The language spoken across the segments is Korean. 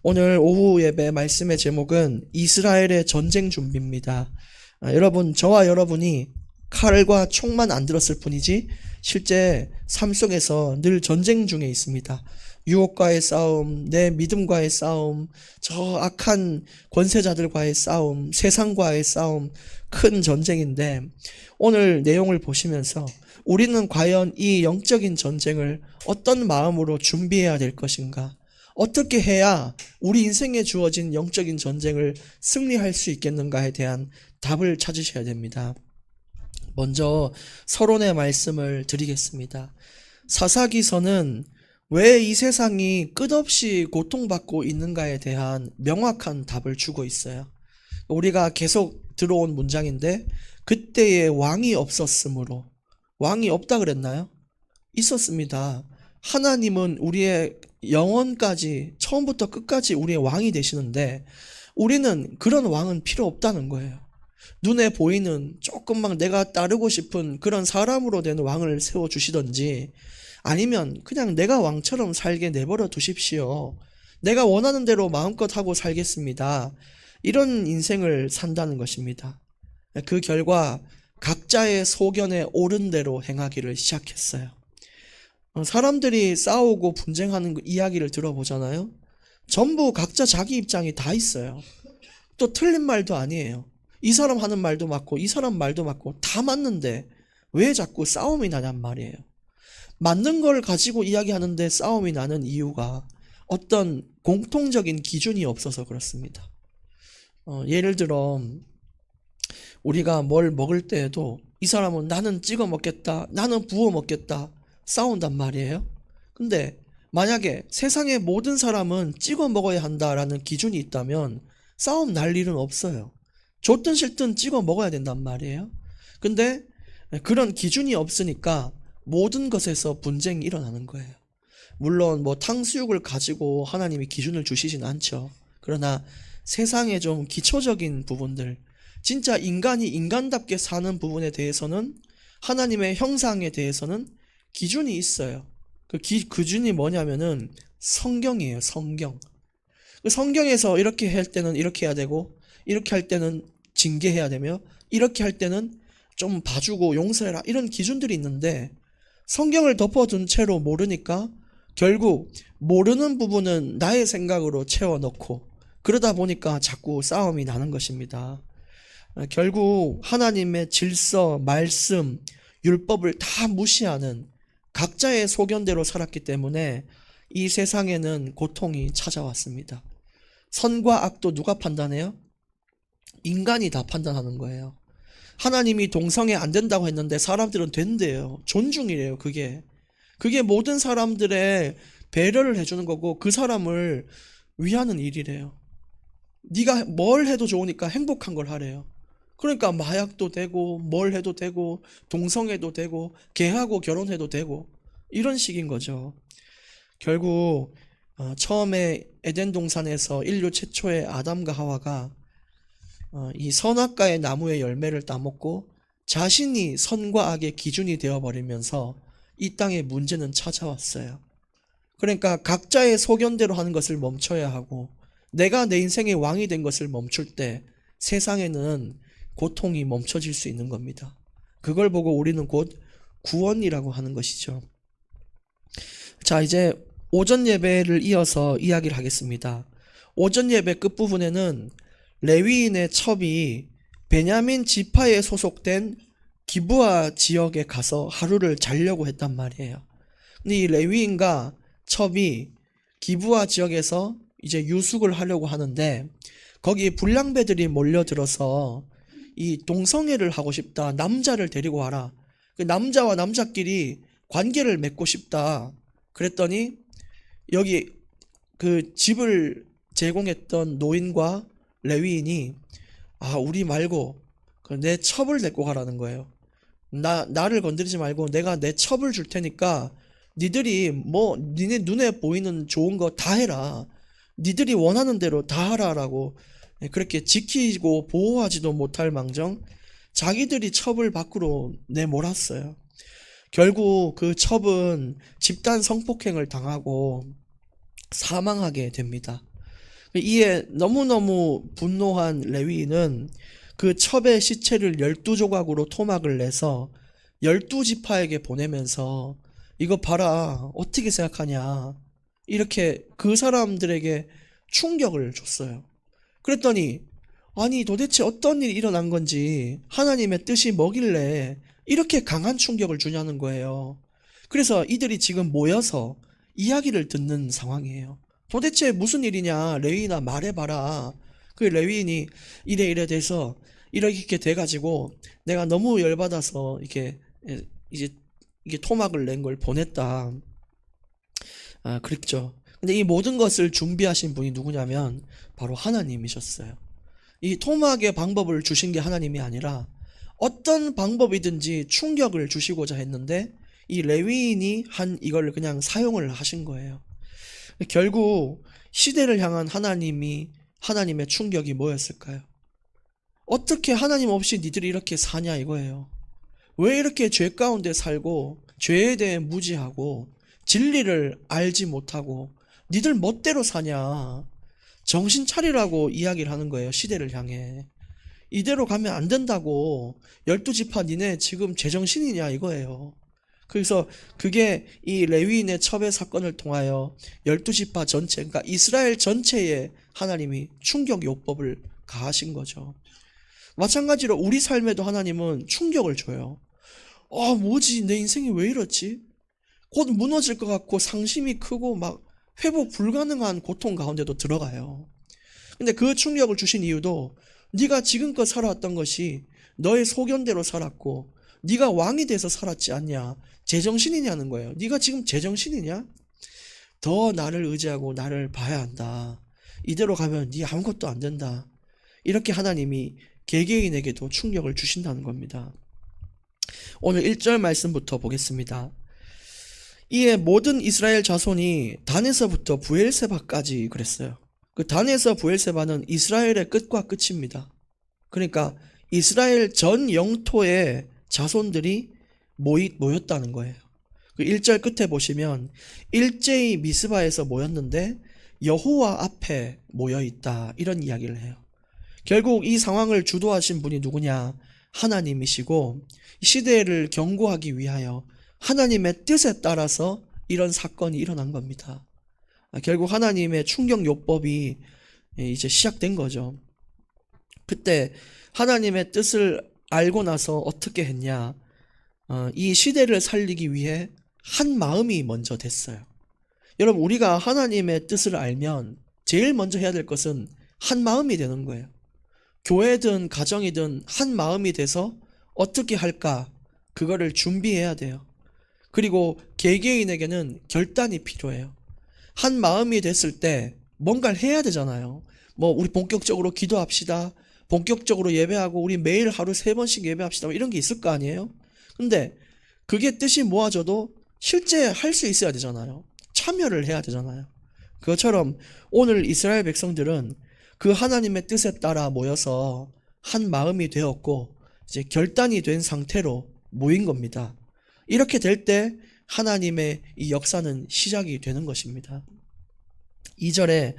오늘 오후 예배 말씀의 제목은 이스라엘의 전쟁 준비입니다. 여러분, 저와 여러분이 칼과 총만 안 들었을 뿐이지 실제 삶 속에서 늘 전쟁 중에 있습니다. 유혹과의 싸움, 내 믿음과의 싸움, 저 악한 권세자들과의 싸움, 세상과의 싸움, 큰 전쟁인데 오늘 내용을 보시면서 우리는 과연 이 영적인 전쟁을 어떤 마음으로 준비해야 될 것인가? 어떻게 해야 우리 인생에 주어진 영적인 전쟁을 승리할 수 있겠는가에 대한 답을 찾으셔야 됩니다. 먼저 서론의 말씀을 드리겠습니다. 사사기서는 왜 이 세상이 끝없이 고통받고 있는가에 대한 명확한 답을 주고 있어요. 우리가 계속 들어온 문장인데, 그때의 왕이 없었으므로. 왕이 없다 그랬나요? 있었습니다. 하나님은 우리의 영원까지, 처음부터 끝까지 우리의 왕이 되시는데 우리는 그런 왕은 필요 없다는 거예요. 눈에 보이는 조금만 내가 따르고 싶은 그런 사람으로 된 왕을 세워주시던지, 아니면 그냥 내가 왕처럼 살게 내버려 두십시오. 내가 원하는 대로 마음껏 하고 살겠습니다. 이런 인생을 산다는 것입니다. 그 결과 각자의 소견에 옳은 대로 행하기를 시작했어요. 사람들이 싸우고 분쟁하는 이야기를 들어보잖아요. 전부 각자 자기 입장이 다 있어요. 또 틀린 말도 아니에요. 이 사람 하는 말도 맞고 이 사람 말도 맞고 다 맞는데 왜 자꾸 싸움이 나냔 말이에요. 맞는 걸 가지고 이야기하는데 싸움이 나는 이유가 어떤 공통적인 기준이 없어서 그렇습니다. 예를 들어 우리가 뭘 먹을 때에도 이 사람은 나는 찍어 먹겠다, 나는 부어 먹겠다 싸운단 말이에요. 근데 만약에 세상의 모든 사람은 찍어 먹어야 한다라는 기준이 있다면 싸움 날 일은 없어요. 좋든 싫든 찍어 먹어야 된단 말이에요. 근데 그런 기준이 없으니까 모든 것에서 분쟁이 일어나는 거예요. 물론 뭐 탕수육을 가지고 하나님이 기준을 주시진 않죠. 그러나 세상의 좀 기초적인 부분들, 진짜 인간이 인간답게 사는 부분에 대해서는, 하나님의 형상에 대해서는 기준이 있어요. 그 기준이 뭐냐면은 성경이에요. 성경. 그 성경에서 이렇게 할 때는 이렇게 해야 되고, 이렇게 할 때는 징계해야 되며, 이렇게 할 때는 좀 봐주고 용서해라, 이런 기준들이 있는데 성경을 덮어둔 채로 모르니까 결국 모르는 부분은 나의 생각으로 채워넣고, 그러다 보니까 자꾸 싸움이 나는 것입니다. 결국 하나님의 질서, 말씀, 율법을 다 무시하는 각자의 소견대로 살았기 때문에 이 세상에는 고통이 찾아왔습니다. 선과 악도 누가 판단해요? 인간이 다 판단하는 거예요. 하나님이 동성애 안 된다고 했는데 사람들은 된대요. 존중이래요. 그게 모든 사람들의 배려를 해주는 거고 그 사람을 위하는 일이래요. 네가 뭘 해도 좋으니까 행복한 걸 하래요. 그러니까 마약도 되고 뭘 해도 되고 동성애도 되고 개하고 결혼해도 되고 이런 식인 거죠. 결국 처음에 에덴 동산에서 인류 최초의 아담과 하와가 이 선악과의 나무의 열매를 따먹고 자신이 선과 악의 기준이 되어버리면서 이 땅에 문제는 찾아왔어요. 그러니까 각자의 소견대로 하는 것을 멈춰야 하고, 내가 내 인생의 왕이 된 것을 멈출 때 세상에는 고통이 멈춰질 수 있는 겁니다. 그걸 보고 우리는 곧 구원이라고 하는 것이죠. 자, 이제 오전 예배를 이어서 이야기를 하겠습니다. 오전 예배 끝부분에는 레위인의 첩이 베냐민 지파에 소속된 기브아 지역에 가서 하루를 자려고 했단 말이에요. 근데 이 레위인과 첩이 기브아 지역에서 이제 유숙을 하려고 하는데 거기 불량배들이 몰려들어서 이 동성애를 하고 싶다, 남자를 데리고 와라, 그 남자와 남자끼리 관계를 맺고 싶다 그랬더니 여기 그 집을 제공했던 노인과 레위인이 우리 말고 내 첩을 데리고 가라는 거예요. 나를 건드리지 말고 내가 내 첩을 줄 테니까 니들이 뭐 니네 눈에 보이는 좋은 거 다 해라, 니들이 원하는 대로 다 하라라고 그렇게 지키고 보호하지도 못할 망정 자기들이 첩을 밖으로 내몰았어요. 결국 그 첩은 집단 성폭행을 당하고 사망하게 됩니다. 이에 너무너무 분노한 레위인은 그 첩의 시체를 12조각으로 토막을 내서 12지파에게 보내면서 이거 봐라, 어떻게 생각하냐, 이렇게 그 사람들에게 충격을 줬어요. 그랬더니 아니 도대체 어떤 일이 일어난 건지, 하나님의 뜻이 뭐길래 이렇게 강한 충격을 주냐는 거예요. 그래서 이들이 지금 모여서 이야기를 듣는 상황이에요. 도대체 무슨 일이냐, 레위인아 말해봐라. 그 레위인이 이래 돼서 이렇게 돼가지고 내가 너무 열받아서 이렇게 이제 이게 토막을 낸 걸 보냈다. 그랬죠. 근데 이 모든 것을 준비하신 분이 누구냐면 바로 하나님이셨어요. 이 토막의 방법을 주신 게 하나님이 아니라 어떤 방법이든지 충격을 주시고자 했는데 이 레위인이 한 이걸 그냥 사용을 하신 거예요. 결국 시대를 향한 하나님의 충격이 뭐였을까요? 어떻게 하나님 없이 니들이 이렇게 사냐 이거예요. 왜 이렇게 죄 가운데 살고 죄에 대해 무지하고 진리를 알지 못하고 니들 멋대로 사냐. 정신 차리라고 이야기를 하는 거예요. 시대를 향해. 이대로 가면 안 된다고. 12지파 니네 지금 제정신이냐 이거예요. 그래서 그게 이 레위인의 첩의 사건을 통하여 12지파 전체, 그러니까 이스라엘 전체에 하나님이 충격 요법을 가하신 거죠. 마찬가지로 우리 삶에도 하나님은 충격을 줘요. 뭐지, 내 인생이 왜 이렇지? 곧 무너질 것 같고 상심이 크고 막 회복 불가능한 고통 가운데도 들어가요. 근데 그 충격을 주신 이유도 네가 지금껏 살아왔던 것이 너의 소견대로 살았고 네가 왕이 돼서 살았지 않냐, 제정신이냐는 거예요. 네가 지금 제정신이냐? 더 나를 의지하고 나를 봐야 한다. 이대로 가면 네 아무것도 안 된다. 이렇게 하나님이 개개인에게도 충격을 주신다는 겁니다. 오늘 1절 말씀부터 보겠습니다. 이에 모든 이스라엘 자손이 단에서부터 브엘세바까지 그랬어요. 그 단에서 브엘세바는 이스라엘의 끝과 끝입니다. 그러니까 이스라엘 전 영토의 자손들이 모였다는 거예요. 그 1절 끝에 보시면 일제히 미스바에서 모였는데 여호와 앞에 모여있다, 이런 이야기를 해요. 결국 이 상황을 주도하신 분이 누구냐? 하나님이시고 시대를 경고하기 위하여 하나님의 뜻에 따라서 이런 사건이 일어난 겁니다. 결국 하나님의 충격요법이 이제 시작된 거죠. 그때 하나님의 뜻을 알고 나서 어떻게 했냐? 이 시대를 살리기 위해 한 마음이 먼저 됐어요. 여러분, 우리가 하나님의 뜻을 알면 제일 먼저 해야 될 것은 한 마음이 되는 거예요. 교회든 가정이든 한 마음이 돼서 어떻게 할까? 그거를 준비해야 돼요. 그리고 개개인에게는 결단이 필요해요. 한 마음이 됐을 때 뭔가를 해야 되잖아요. 우리 본격적으로 기도합시다. 본격적으로 예배하고 우리 매일 하루 3번씩 예배합시다. 이런 게 있을 거 아니에요? 근데 그게 뜻이 모아져도 실제 할 수 있어야 되잖아요. 참여를 해야 되잖아요. 그것처럼 오늘 이스라엘 백성들은 그 하나님의 뜻에 따라 모여서 한 마음이 되었고 이제 결단이 된 상태로 모인 겁니다. 이렇게 될 때 하나님의 이 역사는 시작이 되는 것입니다. 2절에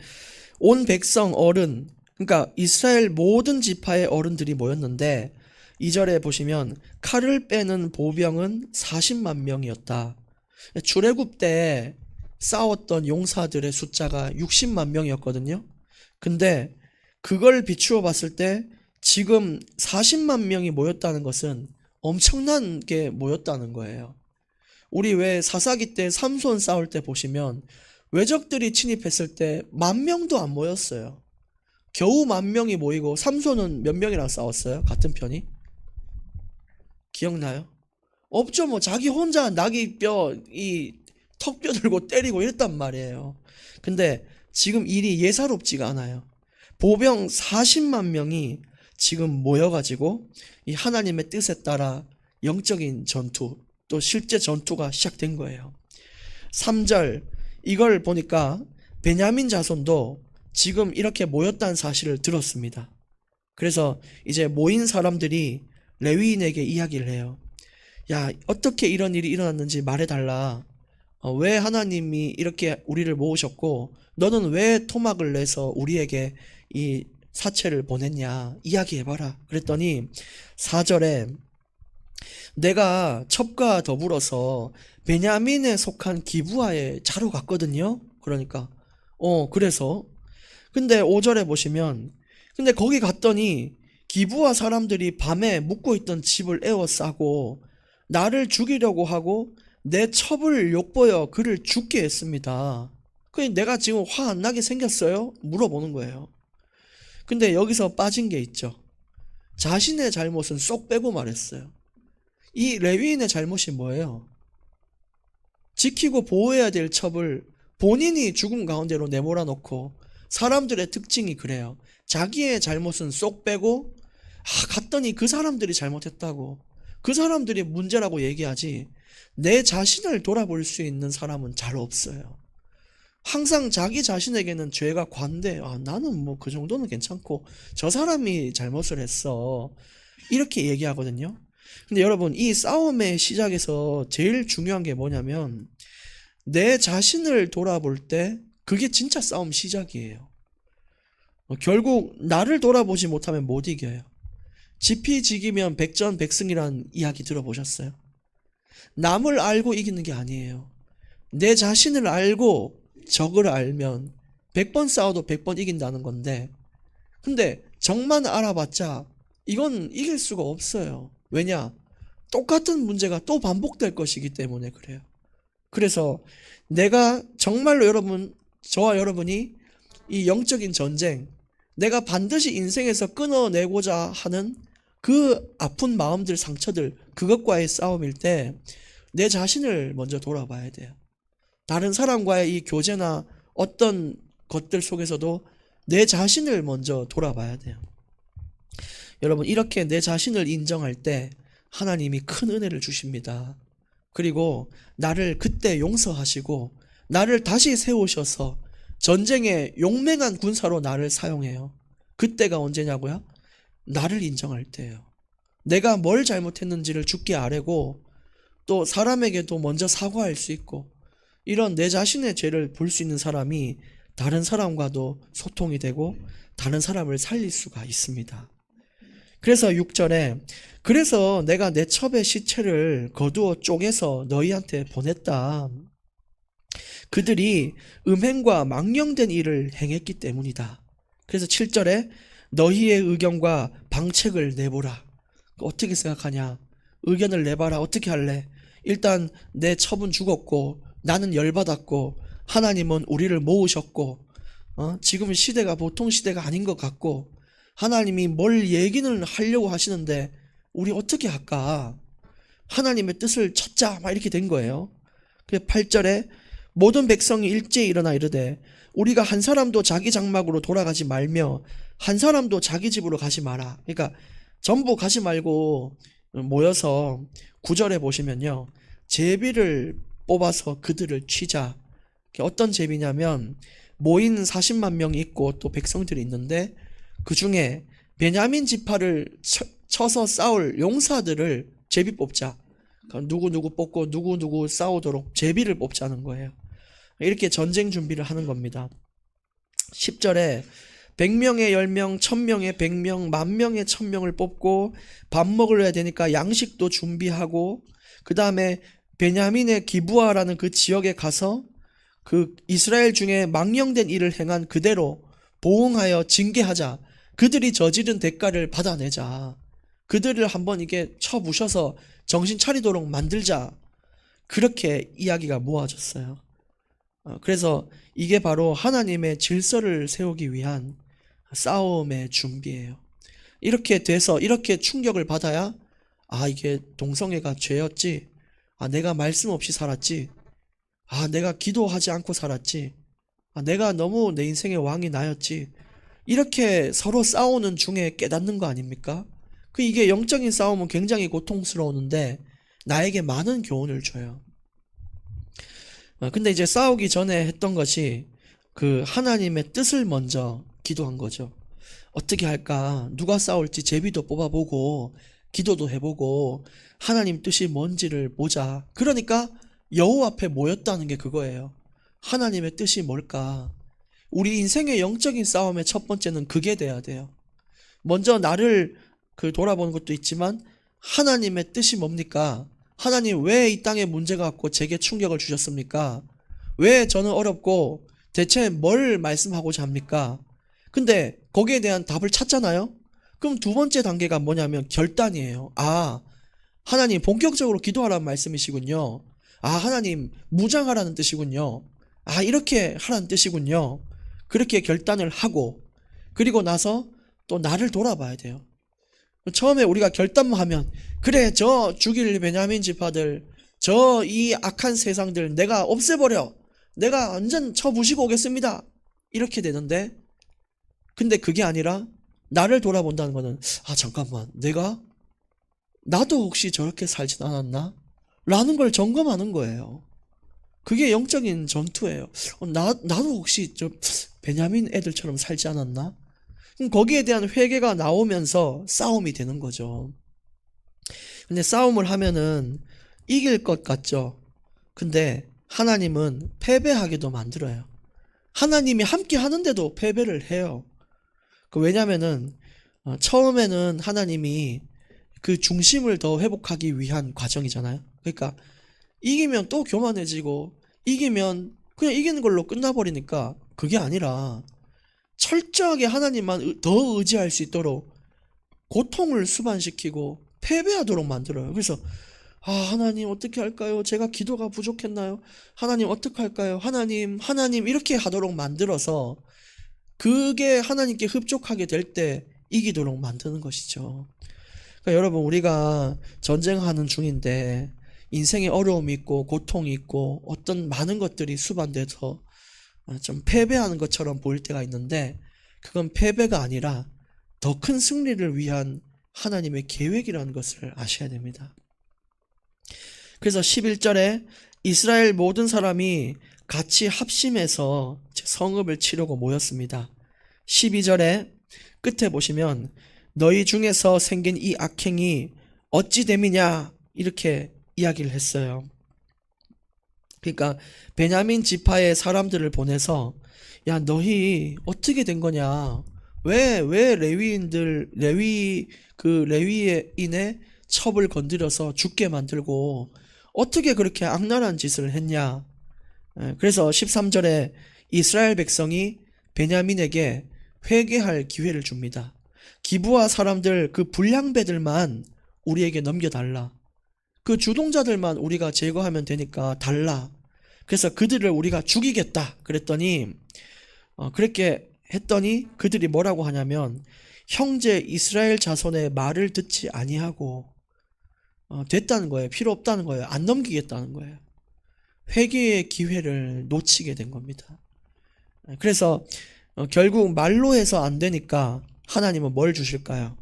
온 백성 어른, 그러니까 이스라엘 모든 지파의 어른들이 모였는데 2절에 보시면 칼을 빼는 보병은 40만 명이었다. 출애굽 때 싸웠던 용사들의 숫자가 60만 명이었거든요. 근데 그걸 비추어 봤을 때 지금 40만 명이 모였다는 것은 엄청나게 모였다는 거예요. 우리 왜 사사기 때 삼손 싸울 때 보시면 외적들이 침입했을 때 10,000명도 안 모였어요. 겨우 10,000명이 모이고 삼손은 몇 명이랑 싸웠어요? 같은 편이? 기억나요? 없죠. 자기 혼자 나귀 뼈, 이 턱뼈 들고 때리고 이랬단 말이에요. 근데 지금 일이 예사롭지가 않아요. 보병 40만 명이 지금 모여가지고 이 하나님의 뜻에 따라 영적인 전투, 또 실제 전투가 시작된 거예요. 3절, 이걸 보니까 베냐민 자손도 지금 이렇게 모였다는 사실을 들었습니다. 그래서 이제 모인 사람들이 레위인에게 이야기를 해요. 야, 어떻게 이런 일이 일어났는지 말해달라. 왜 하나님이 이렇게 우리를 모으셨고 너는 왜 토막을 내서 우리에게 이 사체를 보냈냐 이야기해봐라. 그랬더니 4절에 내가 첩과 더불어서 베냐민에 속한 기브아에 자러 갔거든요. 그러니까 그래서 근데 5절에 보시면 근데 거기 갔더니 기브아 사람들이 밤에 묵고 있던 집을 에워싸고 나를 죽이려고 하고 내 첩을 욕보여 그를 죽게 했습니다. 그니 내가 지금 화 안 나게 생겼어요? 물어보는 거예요. 근데 여기서 빠진 게 있죠. 자신의 잘못은 쏙 빼고 말했어요. 이 레위인의 잘못이 뭐예요? 지키고 보호해야 될 첩을 본인이 죽음 가운데로 내몰아 놓고 사람들의 특징이 그래요. 자기의 잘못은 쏙 빼고 갔더니 그 사람들이 잘못했다고 그 사람들이 문제라고 얘기하지 내 자신을 돌아볼 수 있는 사람은 잘 없어요. 항상 자기 자신에게는 죄가 관대. 나는 뭐 그 정도는 괜찮고 저 사람이 잘못을 했어. 이렇게 얘기하거든요. 근데 여러분 이 싸움의 시작에서 제일 중요한 게 뭐냐면 내 자신을 돌아볼 때 그게 진짜 싸움 시작이에요. 결국 나를 돌아보지 못하면 못 이겨요. 지피지기면 백전백승이란 이야기 들어보셨어요? 남을 알고 이기는 게 아니에요. 내 자신을 알고 적을 알면 100번 싸워도 100번 이긴다는 건데 근데 적만 알아봤자 이건 이길 수가 없어요. 왜냐? 똑같은 문제가 또 반복될 것이기 때문에 그래요. 그래서 내가 정말로 저와 여러분이 이 영적인 전쟁, 내가 반드시 인생에서 끊어내고자 하는 그 아픈 마음들, 상처들, 그것과의 싸움일 때 내 자신을 먼저 돌아봐야 돼요. 다른 사람과의 이 교제나 어떤 것들 속에서도 내 자신을 먼저 돌아봐야 돼요. 여러분 이렇게 내 자신을 인정할 때 하나님이 큰 은혜를 주십니다. 그리고 나를 그때 용서하시고 나를 다시 세우셔서 전쟁에 용맹한 군사로 나를 사용해요. 그때가 언제냐고요? 나를 인정할 때예요. 내가 뭘 잘못했는지를 주께 아뢰고 또 사람에게도 먼저 사과할 수 있고 이런 내 자신의 죄를 볼 수 있는 사람이 다른 사람과도 소통이 되고 다른 사람을 살릴 수가 있습니다. 그래서 6절에 그래서 내가 내 첩의 시체를 거두어 쪼개서 너희한테 보냈다. 그들이 음행과 망령된 일을 행했기 때문이다. 그래서 7절에 너희의 의견과 방책을 내보라. 어떻게 생각하냐? 의견을 내봐라. 어떻게 할래? 일단 내 첩은 죽었고 나는 열받았고 하나님은 우리를 모으셨고 지금 시대가 보통 시대가 아닌 것 같고 하나님이 뭘 얘기는 하려고 하시는데 우리 어떻게 할까? 하나님의 뜻을 찾자 막 이렇게 된 거예요. 8절에 모든 백성이 일제히 일어나 이르되 우리가 한 사람도 자기 장막으로 돌아가지 말며 한 사람도 자기 집으로 가지 마라. 그러니까 전부 가지 말고 모여서 9절에 보시면요. 제비를 뽑아서 그들을 치자. 어떤 제비냐면 모인 40만 명이 있고 또 백성들이 있는데 그 중에 베냐민 지파를 쳐서 싸울 용사들을 제비 뽑자. 그러니까 누구 뽑고 누구 싸우도록 제비를 뽑자는 거예요. 이렇게 전쟁 준비를 하는 겁니다. 10절에 100명에 10명, 1000명에 100명, 10,000명에 1000명을 뽑고 밥 먹으려 되니까 양식도 준비하고 그 다음에 베냐민의 기브아라는 그 지역에 가서 그 이스라엘 중에 망령된 일을 행한 그대로 보응하여 징계하자. 그들이 저지른 대가를 받아내자. 그들을 한번 이게 쳐부셔서 정신 차리도록 만들자. 그렇게 이야기가 모아졌어요. 그래서 이게 바로 하나님의 질서를 세우기 위한 싸움의 준비예요. 이렇게 돼서 이렇게 충격을 받아야 이게 동성애가 죄였지. 내가 말씀 없이 살았지. 내가 기도하지 않고 살았지. 내가 너무 내 인생의 왕이 나였지. 이렇게 서로 싸우는 중에 깨닫는 거 아닙니까? 이게 영적인 싸움은 굉장히 고통스러우는데 나에게 많은 교훈을 줘요. 근데 이제 싸우기 전에 했던 것이 그 하나님의 뜻을 먼저 기도한 거죠. 어떻게 할까? 누가 싸울지 제비도 뽑아보고 기도도 해보고 하나님 뜻이 뭔지를 보자. 그러니까 여호와 앞에 모였다는 게 그거예요. 하나님의 뜻이 뭘까? 우리 인생의 영적인 싸움의 첫 번째는 그게 돼야 돼요. 먼저 나를 돌아보는 것도 있지만 하나님의 뜻이 뭡니까? 하나님 왜 이 땅에 문제가 왔고 제게 충격을 주셨습니까? 왜 저는 어렵고 대체 뭘 말씀하고자 합니까? 근데 거기에 대한 답을 찾잖아요? 그럼 두 번째 단계가 뭐냐면 결단이에요. 아, 하나님 본격적으로 기도하라는 말씀이시군요. 아, 하나님 무장하라는 뜻이군요. 아, 이렇게 하라는 뜻이군요. 그렇게 결단을 하고 그리고 나서 또 나를 돌아봐야 돼요. 처음에 우리가 결단만 하면 그래, 저 죽일 베냐민 지파들, 저 이 악한 세상들 내가 없애버려, 내가 완전 쳐부시고 오겠습니다, 이렇게 되는데, 근데 그게 아니라 나를 돌아본다는 거는 아, 잠깐만, 나도 혹시 저렇게 살진 않았나? 라는 걸 점검하는 거예요. 그게 영적인 전투예요. 나도 혹시 저 베냐민 애들처럼 살지 않았나? 그럼 거기에 대한 회개가 나오면서 싸움이 되는 거죠. 근데 싸움을 하면은 이길 것 같죠? 근데 하나님은 패배하게도 만들어요. 하나님이 함께 하는데도 패배를 해요. 왜냐면은 처음에는 하나님이 그 중심을 더 회복하기 위한 과정이잖아요. 그러니까 이기면 또 교만해지고 이기면 그냥 이기는 걸로 끝나버리니까 그게 아니라 철저하게 하나님만 더 의지할 수 있도록 고통을 수반시키고 패배하도록 만들어요. 그래서 아, 하나님 어떻게 할까요? 제가 기도가 부족했나요? 하나님 어떻게 할까요? 하나님 이렇게 하도록 만들어서 그게 하나님께 흡족하게 될 때 이기도록 만드는 것이죠. 그러니까 여러분, 우리가 전쟁하는 중인데 인생에 어려움이 있고 고통이 있고 어떤 많은 것들이 수반돼서 좀 패배하는 것처럼 보일 때가 있는데, 그건 패배가 아니라 더 큰 승리를 위한 하나님의 계획이라는 것을 아셔야 됩니다. 그래서 11절에 이스라엘 모든 사람이 같이 합심해서 성읍을 치려고 모였습니다. 12절에 끝에 보시면 너희 중에서 생긴 이 악행이 어찌 됨이냐, 이렇게 이야기를 했어요. 그러니까 베냐민 지파의 사람들을 보내서 야, 너희 어떻게 된 거냐? 왜 레위인의 첩을 건드려서 죽게 만들고 어떻게 그렇게 악랄한 짓을 했냐? 그래서 13절에 이스라엘 백성이 베냐민에게 회개할 기회를 줍니다. 기브아 사람들 그 불량배들만 우리에게 넘겨달라. 그 주동자들만 우리가 제거하면 되니까 달라. 그래서 그들을 우리가 죽이겠다 그랬더니 그렇게 했더니 그들이 뭐라고 하냐면 형제 이스라엘 자손의 말을 듣지 아니하고 됐다는 거예요. 필요 없다는 거예요. 안 넘기겠다는 거예요. 회개의 기회를 놓치게 된 겁니다. 그래서 결국 말로 해서 안 되니까 하나님은 뭘 주실까요?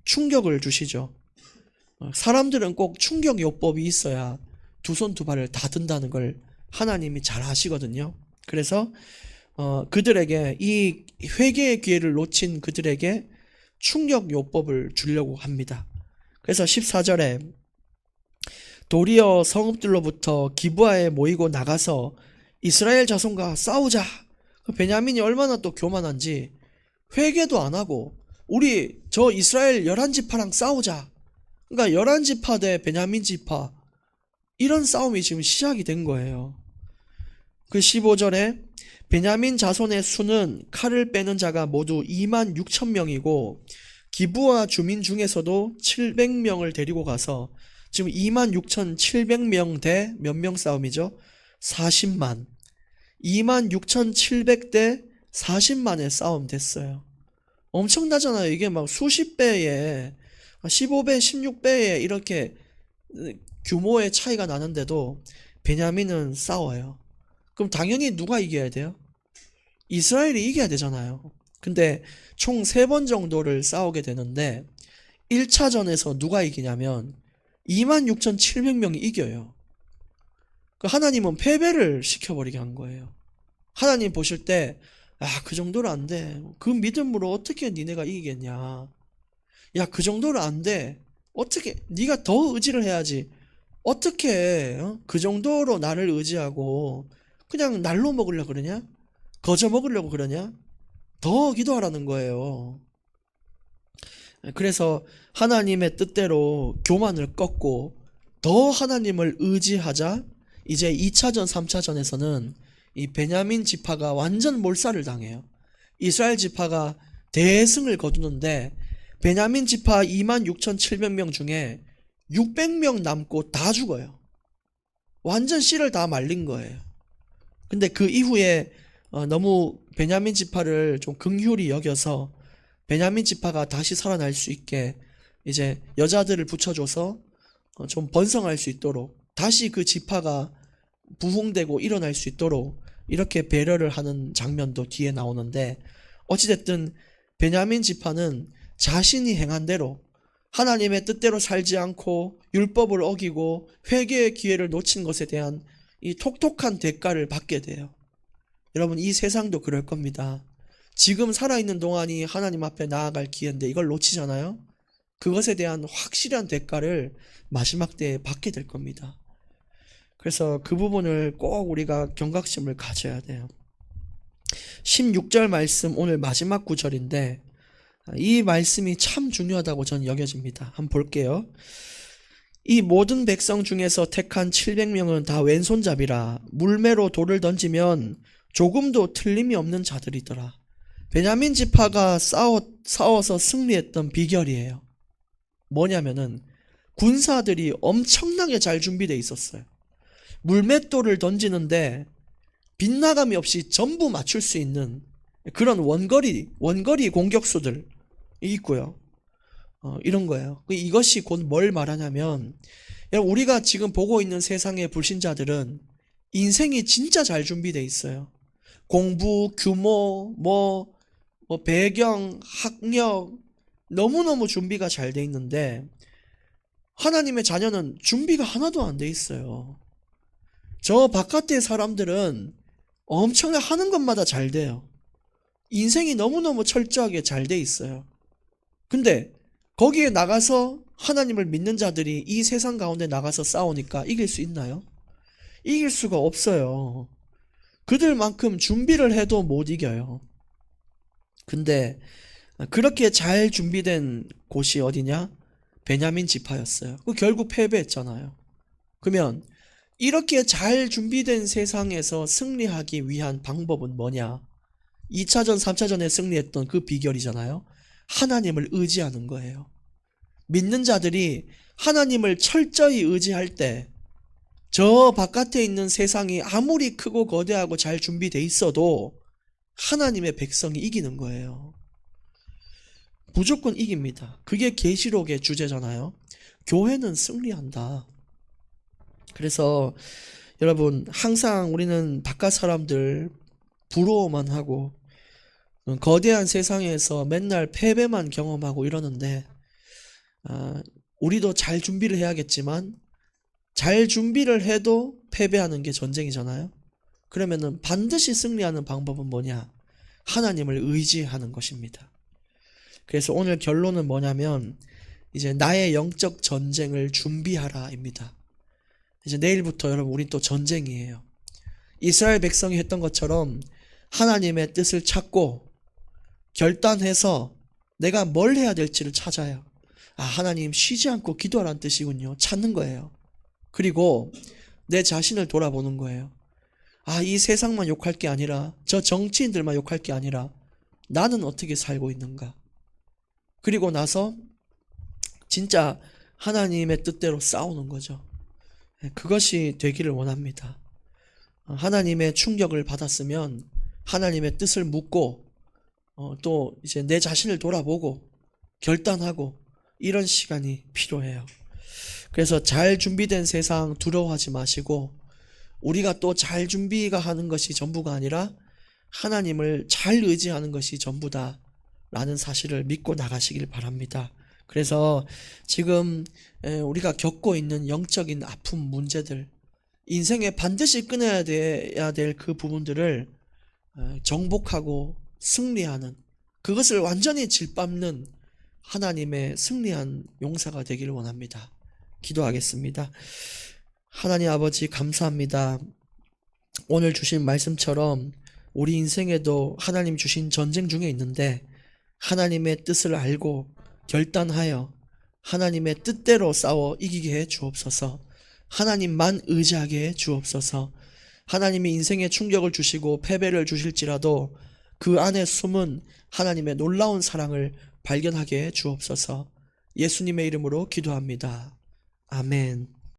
충격을 주시죠. 사람들은 꼭 충격 요법이 있어야 두 손 두 발을 다 든다는 걸 하나님이 잘 아시거든요. 그래서 그들에게 이 회개의 기회를 놓친 그들에게 충격 요법을 주려고 합니다. 그래서 14절에 도리어 성읍들로부터 기브아에 모이고 나가서 이스라엘 자손과 싸우자. 베냐민이 얼마나 또 교만한지 회개도 안 하고 우리 저 이스라엘 11지파랑 싸우자. 그러니까 11지파 대 베냐민 지파, 이런 싸움이 지금 시작이 된 거예요. 그 15절에 베냐민 자손의 수는 칼을 빼는 자가 모두 26,000명이고 기브아 주민 중에서도 700명을 데리고 가서 지금 26,700명 대 몇 명 싸움이죠? 40만. 26,700 대 40만의 싸움 됐어요. 엄청나잖아요. 이게 막 수십 배에 15배, 16배에 이렇게 규모의 차이가 나는데도 베냐민은 싸워요. 그럼 당연히 누가 이겨야 돼요? 이스라엘이 이겨야 되잖아요. 근데 총 3번 정도를 싸우게 되는데 1차전에서 누가 이기냐면 26,700명이 이겨요. 하나님은 패배를 시켜버리게 한 거예요. 하나님 보실 때 그 정도로 안 돼. 그 믿음으로 어떻게 니네가 이기겠냐. 야, 그 정도로 안 돼. 어떻게 네가 더 의지를 해야지. 어떻게 그 정도로 나를 의지하고 그냥 날로 먹으려고 그러냐? 거저 먹으려고 그러냐? 더 기도하라는 거예요. 그래서 하나님의 뜻대로 교만을 꺾고 더 하나님을 의지하자 이제 2차전, 3차전에서는 이 베냐민 지파가 완전 몰살을 당해요. 이스라엘 지파가 대승을 거두는데 베냐민 지파 26,700명 중에 600명 남고 다 죽어요. 완전 씨를 다 말린 거예요. 근데 그 이후에 너무 베냐민 지파를 좀 긍휼히 여겨서 베냐민 지파가 다시 살아날 수 있게 이제 여자들을 붙여줘서 좀 번성할 수 있도록 다시 그 지파가 부흥되고 일어날 수 있도록 이렇게 배려를 하는 장면도 뒤에 나오는데, 어찌됐든 베냐민 지파는 자신이 행한 대로 하나님의 뜻대로 살지 않고 율법을 어기고 회개의 기회를 놓친 것에 대한 이 톡톡한 대가를 받게 돼요. 여러분, 이 세상도 그럴 겁니다. 지금 살아있는 동안이 하나님 앞에 나아갈 기회인데 이걸 놓치잖아요. 그것에 대한 확실한 대가를 마지막 때에 받게 될 겁니다. 그래서 그 부분을 꼭 우리가 경각심을 가져야 돼요. 16절 말씀, 오늘 마지막 구절인데 이 말씀이 참 중요하다고 저는 여겨집니다. 한번 볼게요. 이 모든 백성 중에서 택한 700명은 다 왼손잡이라 물매로 돌을 던지면 조금도 틀림이 없는 자들이더라. 베냐민 지파가 싸워서 승리했던 비결이에요. 뭐냐면은 군사들이 엄청나게 잘 준비되어 있었어요. 물맷돌을 던지는데 빗나감이 없이 전부 맞출 수 있는 그런 원거리 공격수들이 있고요. 이런 거예요. 이것이 곧 뭘 말하냐면, 우리가 지금 보고 있는 세상의 불신자들은 인생이 진짜 잘 준비되어 있어요. 공부, 규모, 배경, 학력, 너무너무 준비가 잘 돼 있는데 하나님의 자녀는 준비가 하나도 안 돼 있어요. 저 바깥의 사람들은 엄청나게 하는 것마다 잘 돼요. 인생이 너무너무 철저하게 잘 돼 있어요. 근데 거기에 나가서 하나님을 믿는 자들이 이 세상 가운데 나가서 싸우니까 이길 수 있나요? 이길 수가 없어요. 그들만큼 준비를 해도 못 이겨요. 근데 그렇게 잘 준비된 곳이 어디냐? 베냐민 지파였어요. 결국 패배했잖아요. 그러면 이렇게 잘 준비된 세상에서 승리하기 위한 방법은 뭐냐? 2차전, 3차전에 승리했던 그 비결이잖아요. 하나님을 의지하는 거예요. 믿는 자들이 하나님을 철저히 의지할 때 저 바깥에 있는 세상이 아무리 크고 거대하고 잘 준비돼 있어도 하나님의 백성이 이기는 거예요. 무조건 이깁니다. 그게 계시록의 주제잖아요. 교회는 승리한다. 그래서 여러분, 항상 우리는 바깥 사람들 부러워만 하고 거대한 세상에서 맨날 패배만 경험하고 이러는데, 우리도 잘 준비를 해야겠지만 잘 준비를 해도 패배하는 게 전쟁이잖아요. 그러면은 반드시 승리하는 방법은 뭐냐? 하나님을 의지하는 것입니다. 그래서 오늘 결론은 뭐냐면 이제 나의 영적 전쟁을 준비하라입니다. 이제 내일부터 여러분, 우린 또 전쟁이에요. 이스라엘 백성이 했던 것처럼 하나님의 뜻을 찾고 결단해서 내가 뭘 해야 될지를 찾아요. 하나님, 쉬지 않고 기도하라는 뜻이군요. 찾는 거예요. 그리고 내 자신을 돌아보는 거예요. 이 세상만 욕할 게 아니라, 저 정치인들만 욕할 게 아니라 나는 어떻게 살고 있는가? 그리고 나서 진짜 하나님의 뜻대로 싸우는 거죠. 그것이 되기를 원합니다. 하나님의 충격을 받았으면 하나님의 뜻을 묻고 또 이제 내 자신을 돌아보고 결단하고 이런 시간이 필요해요. 그래서 잘 준비된 세상 두려워하지 마시고, 우리가 또 잘 준비가 하는 것이 전부가 아니라 하나님을 잘 의지하는 것이 전부다 라는 사실을 믿고 나가시길 바랍니다. 그래서 지금 우리가 겪고 있는 영적인 아픔, 문제들, 인생에 반드시 끊어야 될 그 부분들을 정복하고 승리하는, 그것을 완전히 짓밟는 하나님의 승리한 용사가 되기를 원합니다. 기도하겠습니다. 하나님 아버지 감사합니다. 오늘 주신 말씀처럼 우리 인생에도 하나님 주신 전쟁 중에 있는데 하나님의 뜻을 알고 결단하여 하나님의 뜻대로 싸워 이기게 해 주옵소서. 하나님만 의지하게 해 주옵소서. 하나님이 인생에 충격을 주시고 패배를 주실지라도 그 안에 숨은 하나님의 놀라운 사랑을 발견하게 해 주옵소서. 예수님의 이름으로 기도합니다. 아멘.